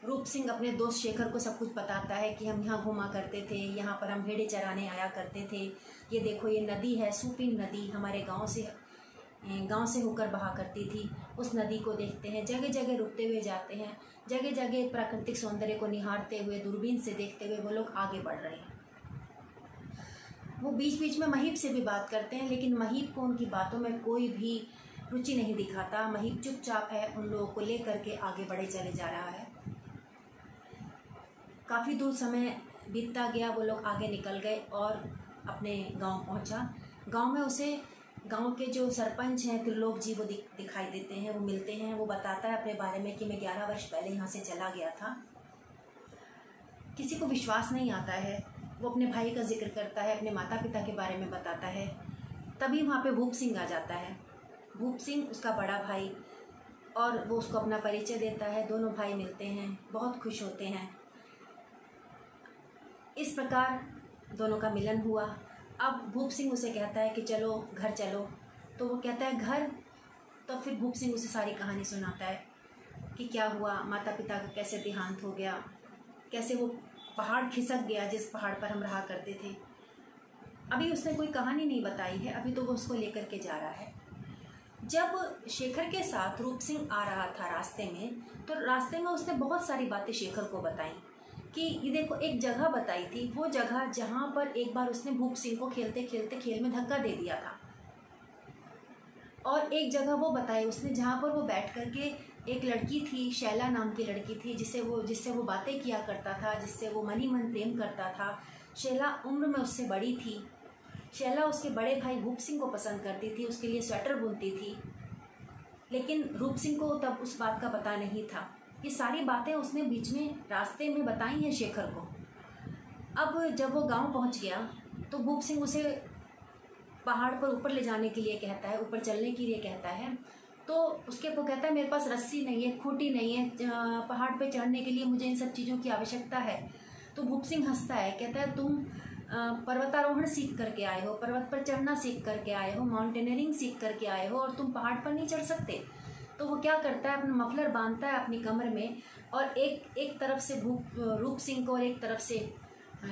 रूप सिंह अपने दोस्त शेखर को सब कुछ बताता है कि हम यहाँ घूमा करते थे, यहाँ पर हम भेड़े चराने आया करते थे, ये देखो ये नदी है, सुपिन नदी हमारे गांव से होकर बहा करती थी। उस नदी को देखते हैं, जगह जगह रुकते हुए जाते हैं, जगह जगह प्राकृतिक सौंदर्य को निहारते हुए दूरबीन से देखते हुए वो लोग आगे बढ़ रहे हैं। वो बीच बीच में महीप से भी बात करते हैं, लेकिन महीप को उनकी बातों में कोई भी रुचि नहीं दिखाता। महीप चुपचाप है, उन लोगों को लेकर के आगे बढ़े चले जा रहा है। काफ़ी दूर समय बीतता गया, वो लोग आगे निकल गए और अपने गांव पहुंचा। गांव में उसे गांव के जो सरपंच हैं त्रिलोक जी वो दिखाई देते हैं, वो मिलते हैं। वो बताता है अपने बारे में कि मैं 11 वर्ष पहले यहाँ से चला गया था। किसी को विश्वास नहीं आता है। वो अपने भाई का जिक्र करता है, अपने माता पिता के बारे में बताता है। तभी वहाँ पे भूप सिंह आ जाता है। भूप सिंह उसका बड़ा भाई, और वो उसको अपना परिचय देता है। दोनों भाई मिलते हैं, बहुत खुश होते हैं। इस प्रकार दोनों का मिलन हुआ। अब भूप सिंह उसे कहता है कि चलो घर चलो, तो वो कहता है घर। तो फिर भूप सिंह उसे सारी कहानी सुनाता है कि क्या हुआ, माता पिता का कैसे देहांत हो गया, कैसे वो पहाड़ खिसक गया जिस पहाड़ पर हम रहा करते थे। अभी उसने कोई कहानी नहीं बताई है, अभी तो वो उसको लेकर के जा रहा है। जब शेखर के साथ रूप सिंह आ रहा था रास्ते में, तो रास्ते में उसने बहुत सारी बातें शेखर को बताई कि ये देखो, एक जगह बताई थी, वो जगह जहाँ पर एक बार उसने भूप सिंह को खेलते खेलते खेल में धक्का दे दिया था। और एक जगह वो बताई उसने जहाँ पर वो बैठ करके एक लड़की थी, शैला नाम की लड़की थी, जिससे वो बातें किया करता था, जिससे वो मनी मन प्रेम करता था। शैला उम्र में उससे बड़ी थी। शैला उसके बड़े भाई भूप सिंह को पसंद करती थी, उसके लिए स्वेटर बुनती थी, लेकिन रूप सिंह को तब उस बात का पता नहीं था। ये सारी बातें उसने बीच में रास्ते में बताई हैं शेखर को। अब जब वो गांव पहुंच गया तो भूप सिंह उसे पहाड़ पर ऊपर ले जाने के लिए कहता है, ऊपर चलने के लिए कहता है। तो उसके वो कहता है मेरे पास रस्सी नहीं है, खूंटी नहीं है, पहाड़ पे चढ़ने के लिए मुझे इन सब चीज़ों की आवश्यकता है। तो भूप सिंह हंसता है, कहता है तुम पर्वतारोहण सीख करके आए हो, पर्वत पर चढ़ना सीख करके आए हो, माउंटेनियरिंग सीख करके आए हो, और तुम पहाड़ पर नहीं चढ़ सकते। तो वो क्या करता है, अपना मफलर बांधता है अपनी कमर में, और एक तरफ से रूप सिंह को और एक तरफ से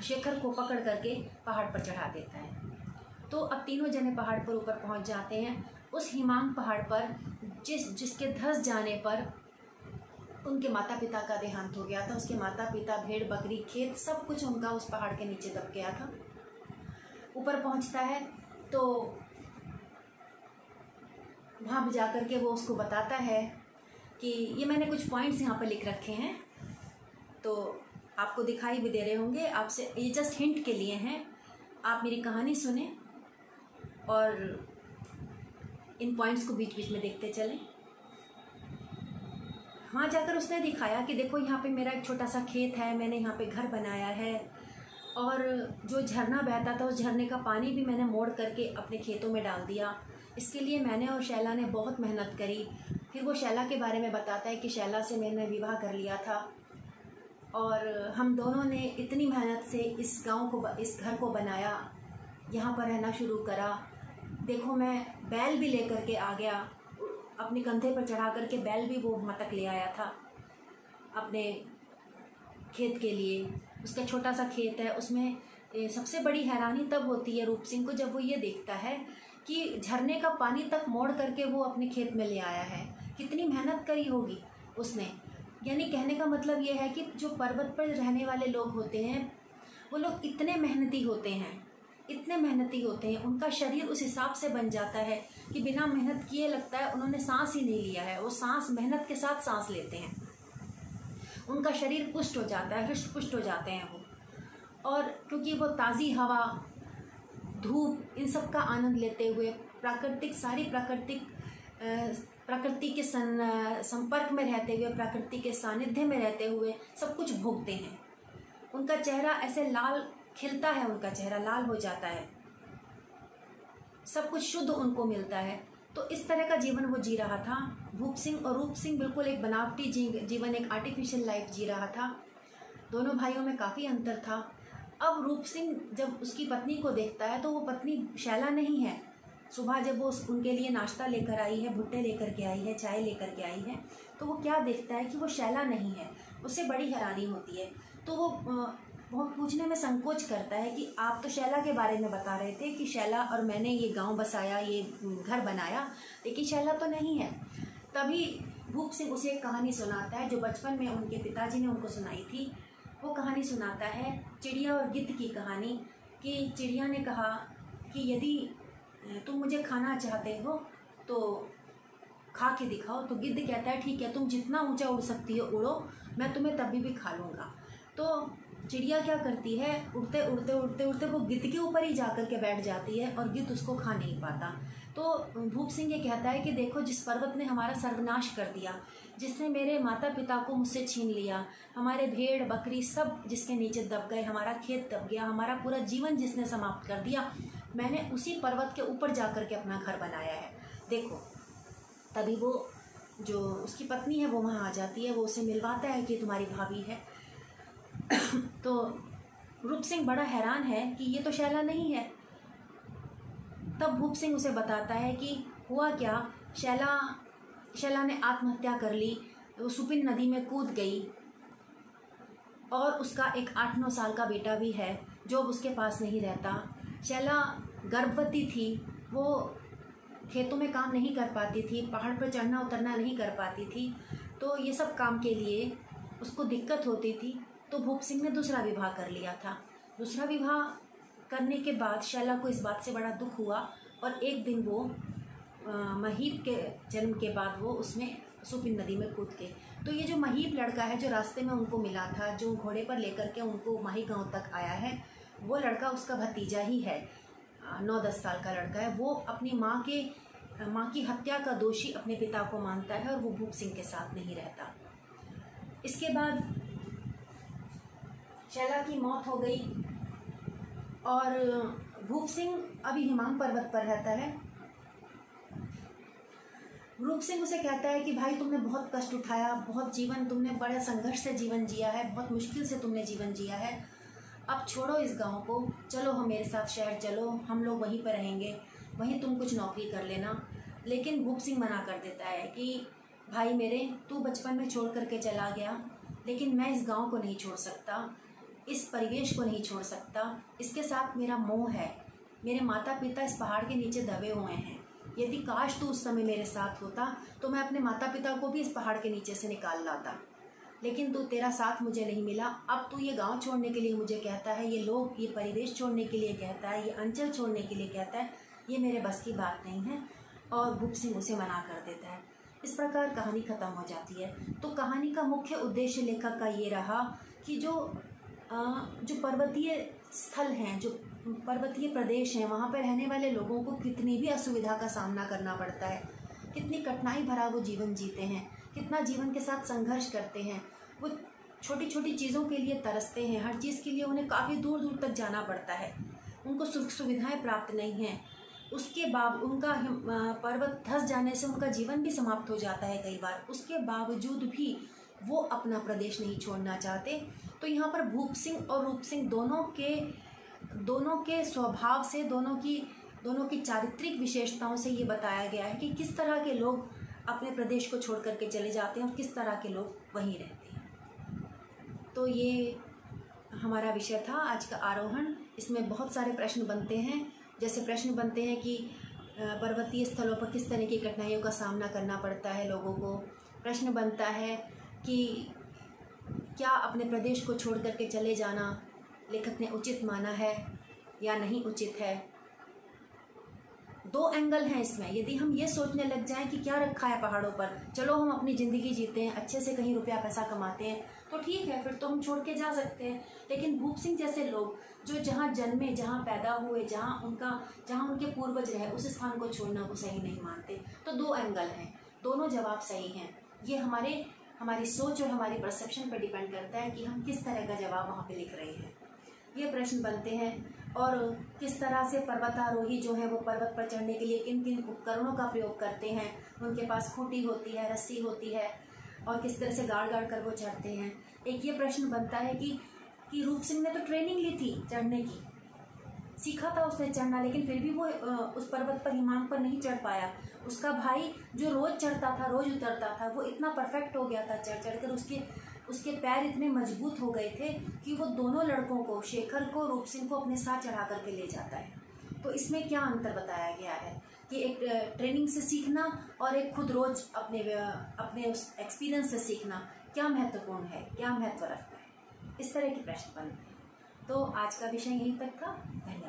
शेखर को पकड़ करके पहाड़ पर चढ़ा देता है। तो अब तीनों जने पहाड़ पर ऊपर पहुंच जाते हैं। उस हिमांग पहाड़ पर जिसके धंस जाने पर उनके माता पिता का देहांत हो गया था। उसके माता पिता, भेड़ बकरी, खेत, सब कुछ उनका उस पहाड़ के नीचे दब गया था। ऊपर पहुंचता है तो वहाँ जा कर के वो उसको बताता है कि ये मैंने कुछ पॉइंट्स यहाँ पर लिख रखे हैं, तो आपको दिखाई भी दे रहे होंगे। आपसे ये जस्ट हिंट के लिए हैं, आप मेरी कहानी सुने और इन पॉइंट्स को बीच बीच में देखते चलें। वहाँ जाकर उसने दिखाया कि देखो यहाँ पे मेरा एक छोटा सा खेत है, मैंने यहाँ पे घर बनाया है, और जो झरना बहता था उस झरने का पानी भी मैंने मोड़ करके अपने खेतों में डाल दिया। इसके लिए मैंने और शैला ने बहुत मेहनत करी। फिर वो शैला के बारे में बताता है कि शैला से मैंने विवाह कर लिया था, और हम दोनों ने इतनी मेहनत से इस घर को बनाया, यहाँ पर रहना शुरू करा। देखो मैं बैल भी लेकर के आ गया, अपने कंधे पर चढ़ा करके बैल भी वो वहाँ तक ले आया था अपने खेत के लिए। उसका छोटा सा खेत है, उसमें सबसे बड़ी हैरानी तब होती है रूप सिंह को जब वो ये देखता है कि झरने का पानी तक मोड़ करके वो अपने खेत में ले आया है। कितनी मेहनत करी होगी उसने। यानी कहने का मतलब ये है कि जो पर्वत पर रहने वाले लोग होते हैं वो लोग इतने मेहनती होते हैं, इतने मेहनती होते हैं, उनका शरीर उस हिसाब से बन जाता है कि बिना मेहनत किए लगता है उन्होंने सांस ही नहीं लिया है। वो सांस मेहनत के साथ सांस लेते हैं, उनका शरीर पुष्ट हो जाता है, हृष्ट पुष्ट हो जाते हैं वो। और क्योंकि वो ताज़ी हवा, धूप, इन सब का आनंद लेते हुए प्रकृति के संपर्क में रहते हुए, प्रकृति के सानिध्य में रहते हुए सब कुछ भोगते हैं। उनका चेहरा ऐसे लाल खिलता है, उनका चेहरा लाल हो जाता है, सब कुछ शुद्ध उनको मिलता है। तो इस तरह का जीवन वो जी रहा था भूप सिंह। और रूप सिंह बिल्कुल एक बनावटी जीवन, एक आर्टिफिशियल लाइफ जी रहा था। दोनों भाइयों में काफ़ी अंतर था। अब रूप सिंह जब उसकी पत्नी को देखता है तो वो पत्नी शैला नहीं है। सुबह जब वो उनके लिए नाश्ता लेकर आई है, भुट्टे लेकर के आई है, चाय लेकर के आई है, तो वो क्या देखता है कि वो शैला नहीं है। उससे बड़ी हैरानी होती है। तो वो बहुत पूछने में संकोच करता है कि आप तो शैला के बारे में बता रहे थे कि शैला और मैंने ये गांव बसाया, ये घर बनाया, लेकिन शैला तो नहीं है। तभी भूप सिंह उसे एक कहानी सुनाता है जो बचपन में उनके पिताजी ने उनको सुनाई थी। वो कहानी सुनाता है चिड़िया और गिद्ध की कहानी, कि चिड़िया ने कहा कि यदि तुम मुझे खाना चाहते हो तो खा के दिखाओ। तो गिद्ध कहता है ठीक है, तुम जितना ऊंचा उड़ सकती हो उड़ो, मैं तुम्हें तभी भी खा लूँगा। तो चिड़िया क्या करती है, उड़ते उड़ते उड़ते उड़ते वो गिद्ध के ऊपर ही जाकर के बैठ जाती है और गिद्ध उसको खा नहीं पाता। तो भूप सिंह ये कहता है कि देखो, जिस पर्वत ने हमारा सर्वनाश कर दिया, जिसने मेरे माता पिता को मुझसे छीन लिया, हमारे भेड़ बकरी सब जिसके नीचे दब गए, हमारा खेत दब गया, हमारा पूरा जीवन जिसने समाप्त कर दिया, मैंने उसी पर्वत के ऊपर जाकर के अपना घर बनाया है। देखो, तभी वो जो उसकी पत्नी है वो वहाँ आ जाती है, वो उसे मिलवाता है कि तुम्हारी भाभी है। तो रूप सिंह बड़ा हैरान है कि ये तो शैला नहीं है। तब भूप सिंह उसे बताता है कि हुआ क्या, शैला ने आत्महत्या कर ली, वो सुपिन नदी में कूद गई और उसका एक 8-9 साल का बेटा भी है जो उसके पास नहीं रहता। शैला गर्भवती थी, वो खेतों में काम नहीं कर पाती थी, पहाड़ पर चढ़ना उतरना नहीं कर पाती थी, तो ये सब काम के लिए उसको दिक्कत होती थी। तो भूप सिंह ने दूसरा विवाह कर लिया था। दूसरा विवाह करने के बाद शैला को इस बात से बड़ा दुख हुआ और एक दिन वो महीप के जन्म के बाद वो उसमें सुपिन नदी में कूद गए। तो ये जो महीप लड़का है जो रास्ते में उनको मिला था, जो घोड़े पर लेकर के उनको माही गांव तक आया है, वो लड़का उसका भतीजा ही है, 9-10 साल का लड़का है। वो अपनी माँ की हत्या का दोषी अपने पिता को मानता है और वो भूप सिंह के साथ नहीं रहता। इसके बाद शैला की मौत हो गई और भूप सिंह अभी हिमांग पर्वत पर रहता है। रूप सिंह उसे कहता है कि भाई, तुमने बहुत कष्ट उठाया, बहुत जीवन तुमने बड़े संघर्ष से जीवन जिया है, बहुत मुश्किल से तुमने जीवन जिया है, अब छोड़ो इस गांव को, चलो हम मेरे साथ शहर चलो, हम लोग वहीं पर रहेंगे, वहीं तुम कुछ नौकरी कर लेना। लेकिन भूप सिंह मना कर देता है कि भाई मेरे, तू बचपन में छोड़ करके चला गया, लेकिन मैं इस गांव को नहीं छोड़ सकता, इस परिवेश को नहीं छोड़ सकता, इसके साथ मेरा मोह है। मेरे माता पिता इस पहाड़ के नीचे दबे हुए हैं, यदि काश तू उस समय मेरे साथ होता तो मैं अपने माता पिता को भी इस पहाड़ के नीचे से निकाल लाता, लेकिन तेरा साथ मुझे नहीं मिला। अब तू ये गांव छोड़ने के लिए मुझे कहता है, ये लोग, ये परिवेश छोड़ने के लिए कहता है, ये अंचल छोड़ने के लिए कहता है, ये मेरे बस की बात नहीं है। और भूप सिंह उसे मना कर देता है। इस प्रकार कहानी ख़त्म हो जाती है। तो कहानी का मुख्य उद्देश्य लेखक का ये रहा कि जो पर्वतीय स्थल हैं, जो पर्वतीय प्रदेश हैं, वहाँ पर रहने वाले लोगों को कितनी भी असुविधा का सामना करना पड़ता है, कितनी कठिनाई भरा वो जीवन जीते हैं, कितना जीवन के साथ संघर्ष करते हैं, वो छोटी छोटी चीज़ों के लिए तरसते हैं, हर चीज़ के लिए उन्हें काफ़ी दूर दूर तक जाना पड़ता है, उनको सुख सुविधाएँ प्राप्त नहीं हैं। उसके बाद उनका पर्वत धंस जाने से उनका जीवन भी समाप्त हो जाता है कई बार, उसके बावजूद भी वो अपना प्रदेश नहीं छोड़ना चाहते। तो यहाँ पर भूप सिंह और रूप सिंह दोनों के स्वभाव से, दोनों की चारित्रिक विशेषताओं से ये बताया गया है कि किस तरह के लोग अपने प्रदेश को छोड़ करके चले जाते हैं और किस तरह के लोग वहीं रहते हैं। तो ये हमारा विषय था आज का आरोहण। इसमें बहुत सारे प्रश्न बनते हैं, जैसे प्रश्न बनते हैं कि पर्वतीय स्थलों पर किस तरह की कठिनाइयों का सामना करना पड़ता है लोगों को। प्रश्न बनता है कि क्या अपने प्रदेश को छोड़ करके चले जाना लेखक ने उचित माना है या नहीं उचित है। 2 एंगल हैं इसमें। यदि हम ये सोचने लग जाएं कि क्या रखा है पहाड़ों पर, चलो हम अपनी ज़िंदगी जीते हैं, अच्छे से कहीं रुपया पैसा कमाते हैं, तो ठीक है, फिर तो हम छोड़ के जा सकते हैं। लेकिन भूप सिंह जैसे लोग जो जहाँ जन्मे, जहाँ पैदा हुए, जहाँ उनके पूर्वज रहे, उस स्थान को छोड़ना वो सही नहीं मानते। तो 2 एंगल हैं, दोनों जवाब सही हैं। ये हमारी सोच और हमारी परसेप्शन पर डिपेंड करता है कि हम किस तरह का जवाब वहाँ पे लिख रहे हैं। ये प्रश्न बनते हैं। और किस तरह से पर्वतारोही जो है वो पर्वत पर चढ़ने के लिए किन किन उपकरणों का प्रयोग करते हैं, उनके पास खूंटी होती है, रस्सी होती है, और किस तरह से गाड़ कर वो चढ़ते हैं। एक ये प्रश्न बनता है कि रूप सिंह ने तो ट्रेनिंग ली थी चढ़ने की, सीखा था उसने चढ़ना, लेकिन फिर भी वो उस पर्वत पर, हिमांग पर नहीं चढ़ पाया। उसका भाई जो रोज़ चढ़ता था, रोज़ उतरता था, वो इतना परफेक्ट हो गया था चढ़ कर, उसके पैर इतने मजबूत हो गए थे कि वो दोनों लड़कों को, शेखर को, रूप सिंह को, अपने साथ चढ़ा करके ले जाता है। तो इसमें क्या अंतर बताया गया है कि एक ट्रेनिंग से सीखना और एक खुद रोज अपने उस एक्सपीरियंस से सीखना क्या महत्वपूर्ण है, क्या महत्व रखता है। इस तरह के प्रश्न बनते हैं। तो आज का विषय यहीं तक था। धन्यवाद।